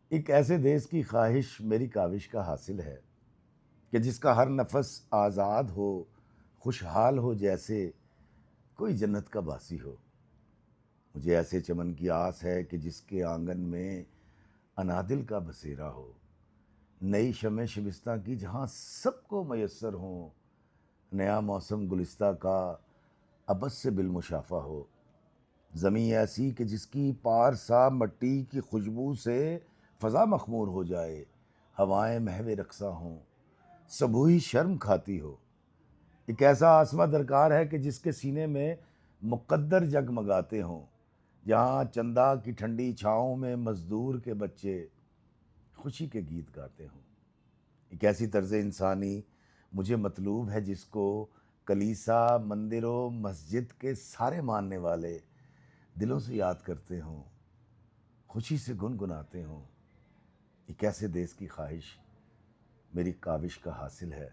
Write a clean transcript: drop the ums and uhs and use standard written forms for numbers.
ایک ایسے دیس کی خواہش میری کاوش کا حاصل ہے کہ جس کا ہر نفس آزاد ہو، خوشحال ہو، جیسے کوئی جنت کا باسی ہو۔ مجھے ایسے چمن کی آس ہے کہ جس کے آنگن میں انادل کا بسیرا ہو، نئی شمع شبستہ کی جہاں سب کو میسر ہوں، نیا موسم گلستہ کا ابس سے بالمشافہ ہو، زمیں ایسی کہ جس کی پارسا مٹی کی خوشبو سے فضا مخمور ہو جائے، ہوائیں محو رقصاں ہوں، صبوحی شرم کھاتی ہو۔ ایک ایسا آسماں درکار ہے کہ جس کے سینے میں مقدر جگمگاتے ہوں، جہاں چندا کی ٹھنڈی چھاؤں میں مزدور کے بچے خوشی کے گیت گاتے ہوں۔ ایک ایسی طرز انسانی مجھے مطلوب ہے جس کو کلیسا، مندر و مسجد کے سارے ماننے والے دلوں سے یاد کرتے ہوں، خوشی سے گنگناتے ہوں۔ ایک ایسے دیس کی خواہش میری کاوش کا حاصل ہے۔